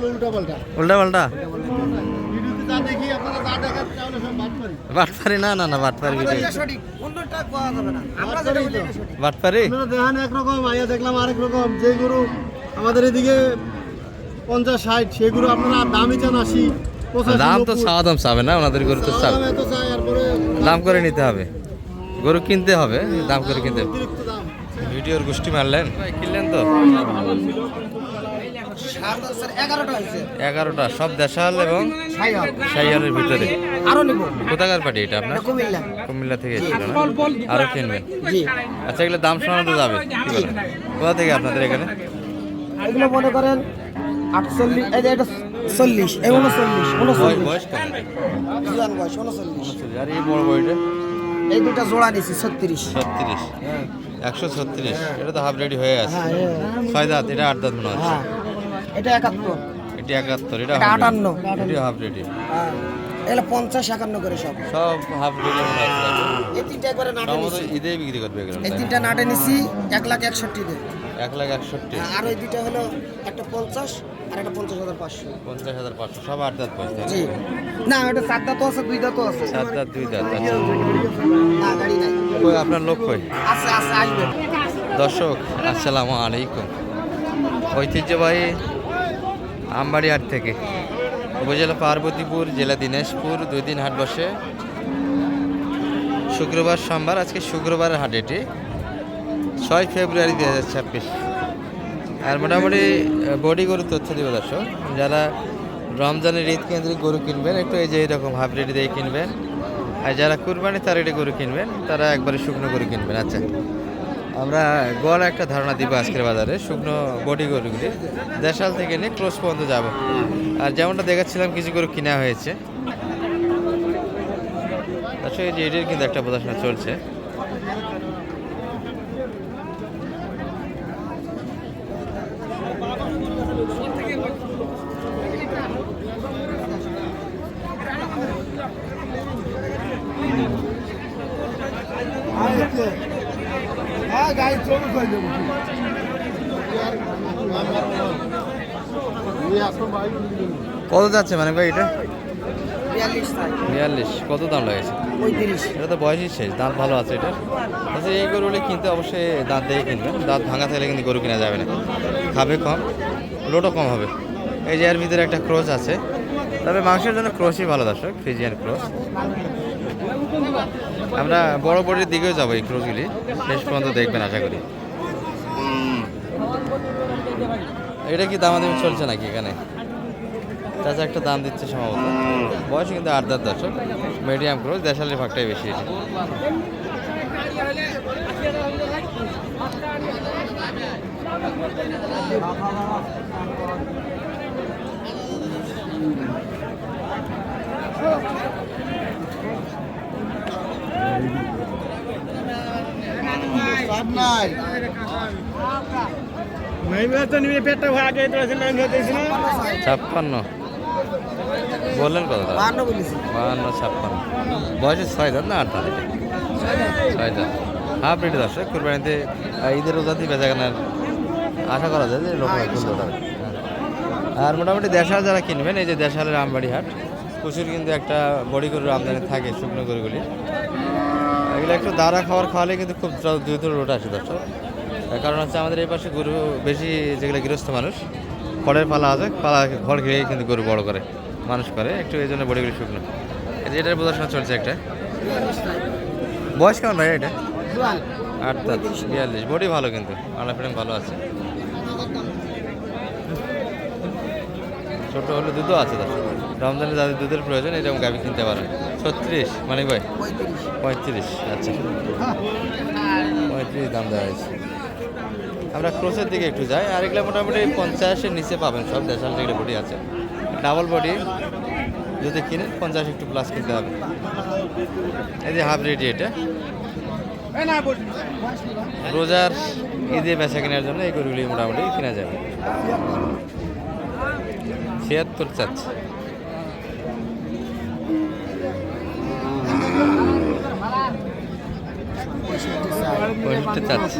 উল্টা পাল্টা। বাটপারি না বাটপারি বাটপারি দেখেন একরকম, আইয়া দেখলাম আরেক রকম। যে গরু আমাদের এদিকে 50-60, সেই গরু আপনারা দামই চান 80, 85, দাম তো চাওয়া দাম চাবে না, ওনাদের গরু তো চাবে, এত চাই, এরপরে দাম করে নিতে হবে, গরু কিনতে হবে, দাম করে কিনতে হবে। অতিরিক্ত দাম। ভিডিওর গোষ্ঠী মারলেন, কিনলেন তো 11টা, সব দেশাল এবং শাইয়ারের ভিতরে। আরো নেব। কোথাকার পার্টি এটা আপনার? কুমিল্লা থেকে এসেছিল না? আরো কিনবেন? আচ্ছা, এগুলো দাম শোনানো যাবে কি বলেন? কোথা থেকে আপনাদের এখানে? এগুলো মনে করেন 48, এই যে এটা 40, এই 39, বয়স কেমন? জুয়ান বয়স 39। আর এই বড় বইটা এই দুটো জোড়া নিছি 36। 36, 136। এটা তো হাফ রেডি হয়ে আছে। 6 দাঁত, এটা 8 দাঁত মনে হচ্ছে। হ্যাঁ, এটা 71, এটা 71, এটা এটা 58, এটা হাফ রেডি। হ্যাঁ, এগুলো 50-51 করে সব হাফ রেডি মনে হচ্ছে। এই তিনটা একবারে নাটে সম্ভবত নিছি। ঈদে বিক্রি করবে এগুলো। এই তিনটা নাটে নিছি 1,61,000 দিয়ে। 1,61,000। আর ওই দুইটা হলো একটা 50 আর একটা 50,500। 50,500, সব 8 দাঁত বয়স। জি, না ওটা 7 দাঁতও আছে, 2 দাঁতও আছে। 7 দাঁত, 2 দাঁত। আচ্ছা, না গাড়ি নাই। কই আপনার লোক কই? আছে আসবে। দর্শক আসসালামু আলাইকুম। ঐতিহ্যবাহী আমবাড়ি হাট থেকে, উপজেলা পার্বতীপুর, জেলা দিনাজপুর, 2 দিন হাট বসে। শুক্রবার, সোমবার, আজকে শুক্রবারের হাট এটি, 6 ফেব্রুয়ারি 2026। আর মোটামুটি বডি গরু তথ্য দিব দর্শক। যারা রমজানের ঈদ কেন্দ্রিক গরু কিনবেন, একটু এই যে এরকম হাফ রেডি দিয়ে কিনবেন। আর যারা কুরবানি তার রেডি গরু কিনবেন, তারা একবারে শুকনো গরু কিনবেন। আচ্ছা, আমরা গড় একটা ধারণা দিব আজকের বাজারে শুকনো বডি গরুগুলি দেশাল থেকে নিয়ে ক্রস পর্যন্ত যাব। আর যেমনটা দেখাচ্ছিলাম, কিছু গরু কিনা হয়েছে। আসলে এই যে এটির কিন্তু একটা প্রদর্শন চলছে। কত যাচ্ছে মানে ভাই এটা? 42। কত দাম লাগেছে? 35। এটা তো বয়সই শেষ, দাঁত ভালো আছে এটা। আচ্ছা, এই গরুগুলি কিনতে অবশ্যই দাঁত দিয়ে কিনবেন, দাঁত ভাঙা থাকলে কিন্তু গরু কিনা যাবে না। খাবে কম, লোডও কম হবে। এই যে এর ভিতরে একটা ক্রস আছে, তবে মাংসের জন্য ক্রসই ভালো দর্শক, ফ্রিজিয়ান ক্রস। আমরা বড় বড়ির দিকেও যাবো, এই ক্রসগুলি শেষ পর্যন্ত দেখবেন আশা করি। এটা কি দামাদামি চলছে নাকি এখানে? চাচা একটা দাম দিচ্ছে সম্ভবত। বয়স কিন্তু 8 দাঁত দর্শক, মিডিয়াম ক্রস, দেশালের ভাগটাই বেশি এটা। ছাপ্পান্ন বললেন কত? 52, 56। বয়সে 6 দাঁত না 8 দাঁত? 6 দাঁত, হাফ রেডি দর্শক। কুরবানিতে ঈদের রোজাতে বেচা কেনার আশা করা যায় যে লোক কিনতে পারবে। আর মোটামুটি দেশাল যারা কিনবেন, এই যে দেশালের আমবাড়ি হাট, প্রচুর কিন্তু একটা বড়ি গরুর আমদানি থাকে, শুকনো গরুগুলি। এগুলো একটু দাঁড়া খাওয়ালে কিন্তু খুব দ্রুত রোড আসে দর্শক। কারণ হচ্ছে আমাদের এই পাশে গরু বেশি, যেগুলো গৃহস্থ মানুষ, খড়ের পালা আছে, খড় খেয়ে কিন্তু গরু বড় করে মানুষ করে একটু, এই জন্য বড়িগুলি শুকনো। এই যে এটার প্রদর্শন চলছে একটা। বয়স কেমন ভাই এটা? 8 দাঁত, 42। বডি ভালো কিন্তু, আলা ফ্রেম ভালো আছে। ছোট হলে দুধও আছে দর্শক। রমজানে যাদের দুধের প্রয়োজন এরকম গাভি কিনতে পারেন। 36 মানে ভাই 35। আচ্ছা, 35 দাম দেওয়া হয়েছে। আমরা ক্রসের দিকে একটু যাই। আর এগুলো মোটামুটি 50-এর নিচে পাবেন সব দেশাল যেগুলো বডি আছে। ডাবল বডি যদি কিনেন 50 একটু প্লাস কিনতে হবে। এই যে হাফ রেডি, এটা রোজার ঈদে বেচা কেনার জন্য এই গরুগুলি মোটামুটি কেনা যাবে। 76 চাচ্ছে। চাচ্ছে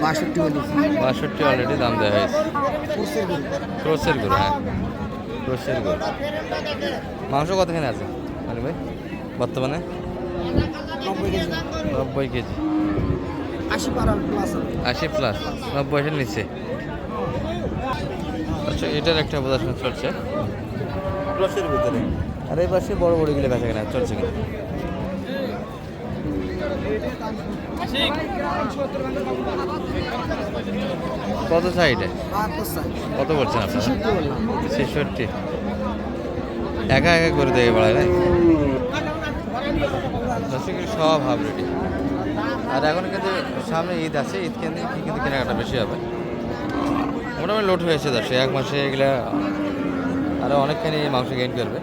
62 অলরেডি দাম দেওয়া হয়েছে। ক্রসের গরু, হ্যাঁ ক্রোশের গরু। মাংস কতখানি আছে মানে ভাই বর্তমানে? 90 কেজি 90 কেজি। 80 পারাল প্লাস 80 প্লাস 90 এর নিচে। আচ্ছা এটার একটা প্রদর্শন চলছে ক্রসের ভিতরে। আর এই পাশে বড় বড়গুলো বেচা কেনা চলছে কিনা? কত সাইডে 72 সাইজ কত করছেন আপনারা? 66 বললাম 66। একা একা করে দেবে বাড়ায় নাই দর্শক সব হাফ রেডি। আর এখন কিন্তু সামনে ঈদ আছে, ঈদ কিন্তু কেনাকাটা বেশি হবে। মোটামুটি লোড হয়েছে দর্শক, এক মাসে এগুলা আরও অনেকখানি মাংস গেইন করবে।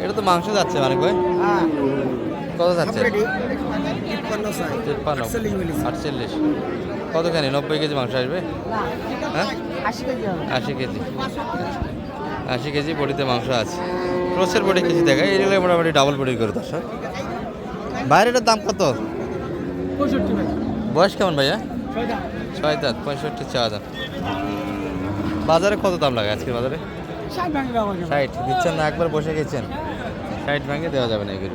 এটা তো মাংস যাচ্ছে মানে ভাই হ্যাঁ কত যাচ্ছে? রেডি 53 সাইজ 53 48 কতখানি 90 কেজি মাংস আসবে? হ্যাঁ 80 কেজি হবে 80 কেজি 80 কেজি বডিতে মাংস আছে। ক্রসের বডি কেজি দেখায়, এগুলো মোটামুটি ডাবল বডির করে দর্শক। বাইরেটার দাম কত? 65 ভাই বয়স কেমন ভাইয়া? 6 দাঁত 6 দাঁত 65 চা দাম। বাজারে কত দাম লাগে আজকের বাজারে? 60 ভাঙবে আমাকে 60 দিচ্ছেন না, একবার বসে গেছেন 60 ভাঙে দেওয়া যাবে না এগুলো।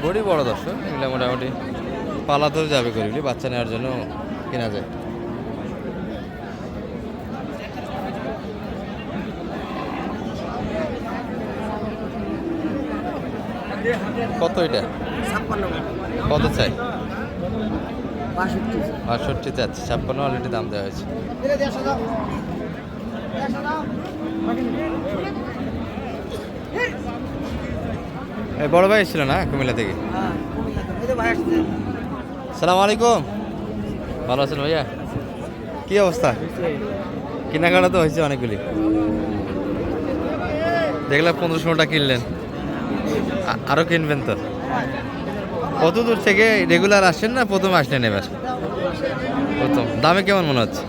বডি বড় দর্শক, এগুলো মোটামুটি পালাতেও যাবে গরিবলি, বাচ্চা নেওয়ার জন্য কেনা যায়। কত এটা? 56 কত চাই? 62 62 চাচ্ছে, 56 অলরেডি দাম দেওয়া হয়েছে। এই বড় ভাই ছিল না কুমিল্লা থেকে? হ্যাঁ এই তো ভাই আসছে সালাম আলাইকুম, ভালো আছেন ভাইয়া? কি অবস্থা? কেনাকাটা তো হয়েছে অনেকগুলি, দেখলাম 1500টা কিনলেন, আরও কিনবেন তো? কত দূর থেকে রেগুলার আসছেন না প্রথম আসলেন এবার? প্রথম। দামে কেমন মনে হচ্ছে?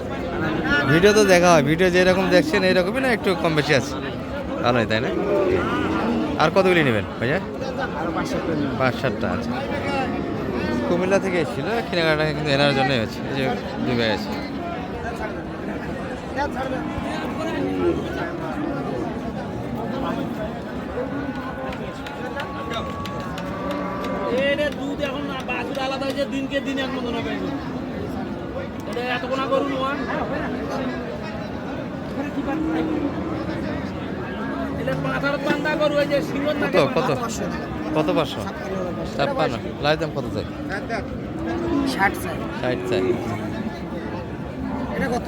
ভিডিও তো দেখা হয়, ভিডিও যেরকম দেখছেন এইরকমই না একটু কম বেশি আছে? ভালোই তাই না? আর কতগুলি নেবেন ভাইয়া? 5-7টা আছে। কুমিল্লা থেকে এসেছিল, কেনাকাটা কিন্তু এনার জন্য হয়েছে। এই যে দুই ভাই আছে। দুধ এখন বাছুর আলাদা হয়েছে, দিনকে দিন এক মতন হবে। এটা এত কোনা করুন এটা 5 বান্ধা করু, ওই যে সিংহ কত কত কত 500? 56। লাই দাম কত চাই? 60 সাইজ 60 চাই। এটা কত?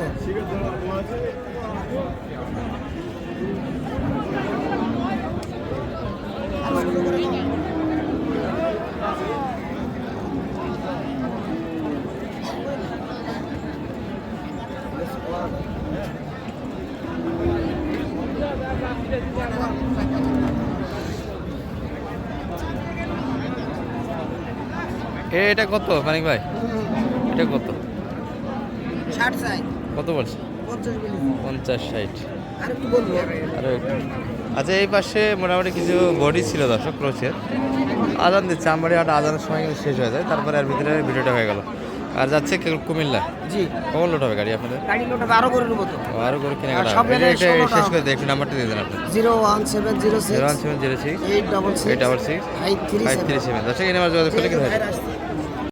এটা কত মানিক ভাই? এটা কত? 60 সাইজ কত বলছে? 50 মিলি 50-60। আর কি বলবো? আরও একটু। আচ্ছা এই পাশে মোটামুটি কিছু বডি ছিল দর্শক ক্রোচের। আজান দিচ্ছে, আমবাড়ি হাট আজানের সময় কিন্তু শেষ হয়ে যায়, তারপরে আর ভিতরে ভিডিওটা হয়ে গেল। আর যাচ্ছে কুমিল্লা। জি কখন লোড হবে গাড়ি আপনাদের? গাড়ি লোড হবে আরো করে নেবো তো। আরও করে কেনাকাটা সব হবে। মিলে এটা 16টা শেষ করে দিয়ে একটু নাম্বারটা দিয়ে দেন আপনি। 01706 01706 866 866 537 537। দর্শক এই নাম্বার যোগাযোগ করলে কিন্তু হয়।